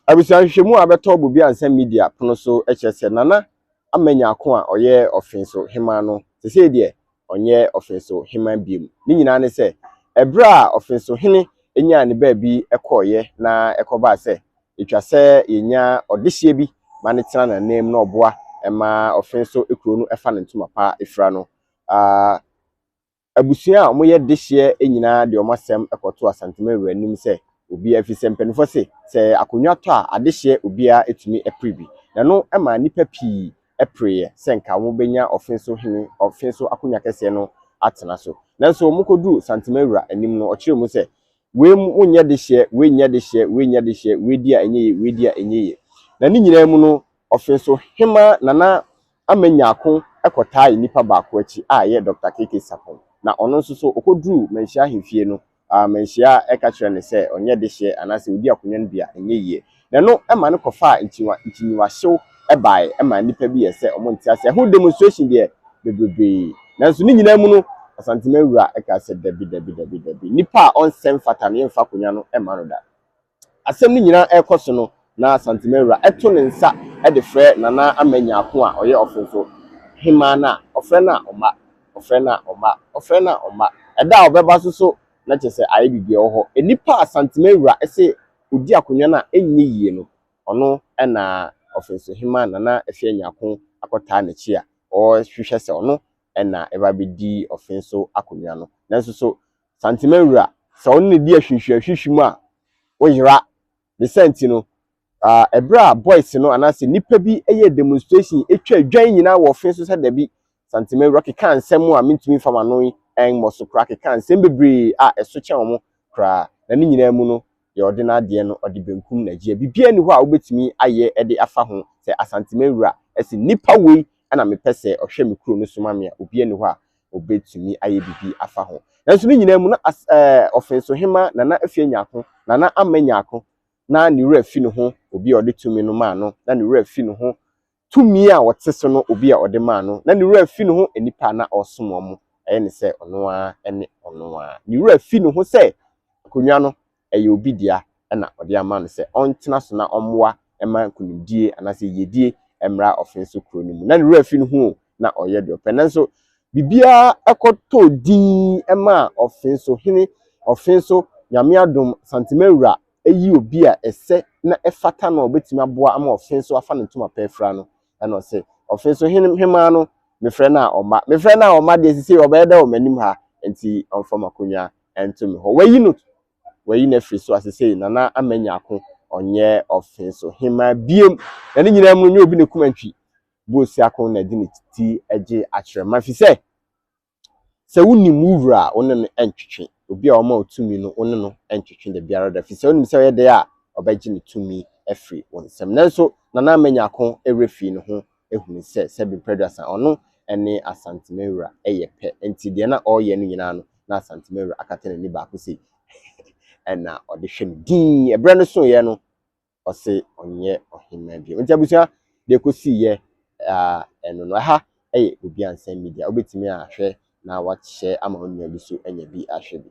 abusanhwehwemu abeto bobi ansa media pono so echese nana Nyarko a oye Offinsohemaa no sese de onye Offinsohemaa biem ni nyina ne se ebra Offinsohene enya ne ba bi ekoye na ekoba se etwa se yenya odehye bi ma ne tena na nem na oboa ema Offinso ekuro no efa ne ntoma pa efra no abusua a omoye dehye enyina de omasem ekoto Asantehene anim se obi afise mpenfo se akonwa to a adehye obi a etumi epribi na no ema nipa pi epre se nka wo benya Offinso akonwa kese no atena so nanso omokodu Asantehene anim no okire mu se we munye dehye we nya dehye we nya dehye we dia enye we dia enye na ni nyina mu no Offinsohemaa nana Nyarko ekota nipa baako achi a ye Dr. Keke Sapon na ono nso so okoduru menhia hemfie no menhia eka kire ne se onye dehye anase odi akonwa no bia enye yie na no ema ne kofa ntiwa hyew ebae ema nipa bi ye se omonti ase ho demonstration de bebebe nanso ni nyina mu no Asantehene eka se dabi nipa onsem fata ne mfa konwa no ema no da asem ni nyina ekoso no na Asantehene eto ne nsa de frɛ nana Nyarko a oye Offinsohemaa na ofrɛ na oma eda obeba so na kyese aye bibia ho enipa Asantehene ese odi akonwa na enye yie no ono na Offinsohemaa nana Nyarko akota na chi a o hwehwɛ se ono na eba bedi Offinso akonwa no nanso so Asantehene se ono ne di ahwehwehwehwemu a wo yira the senti no ebra boys no anase nipa bi eye demonstration etwa adwan nyina wo Offinso se dabi Asantehene keka nsem a mentumi fama no en mosokra keka nsem bebre a eso kye wo kra na ni nyina mu no ye ordinary de no ode benkum na gie bibia ni ho a obetumi aye ede afa ho se Asantehene ese nipa wei ana mepese ohwe me kuro no soma me a obia ni ho a obetumi aye bibi afa ho nanso ni nyina mu na Offinsohemaa nana Nyarko nana Nyarko na ni wura fi no ho obi a ode tumi no ma no na ni wura fi no ho tumi a wote so no obi a ode ma no na ni wura fi no ho enipa na osomo mo ne se ono a ene ono a ni wura fi no ho se akonwa no eye obi dia na ode ama no se ontena so na omwa ema kunudie anase yedie emra Offinso kuro ni mu na ni wura fi no ho na oye de openanso bibia ekoto din ema Offinso nyame adom Asantehene eyi obi a ese na efata na obetimi aboa ama Offinso afa ne ntoma pa efra no na se Offinsohemaa no mefrɛ na oma de sisi obeda o manim ha enti onfam akonwa entumi ho wayi na firi so asese nana Nyarko onye Offinsohemaa biem na ni nyina mu nyo obi ne kumantwi bo si akon na di ne ti eje akire mafi se wuni muvra one no entwetwe obi a oma otumi no one no entwetwe de biara da fi se onim se oyede a obaji ne tumi afri wonsem nanso nana Nyarko erefi no ho ehunu se bi predator ono ene Asantehene eyepe enti de na oye no nyina no na Asantehene akata na ni ba ko se ena ode hwe din ebre no so ye no ose onye Ohemaa bi enti abusia de ko si ye eno no ha obi ansa media obetimi ahwe na wache ama onua bi so enya bi ahwe bi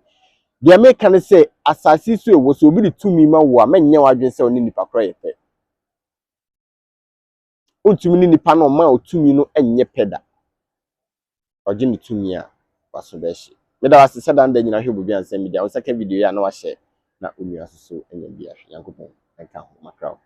de make ne say asasi so ewo so obi de tumi ma wo a menye wadwen se oni nipa kro yepe ontumi ni nipa no ma otumi no enye peda oje ni tumi a waso be hye meda wase sedan da nyina hwe bobi ansa media wo second video ya na wahye na onua so enya bi ahwe yankopon enka ho makra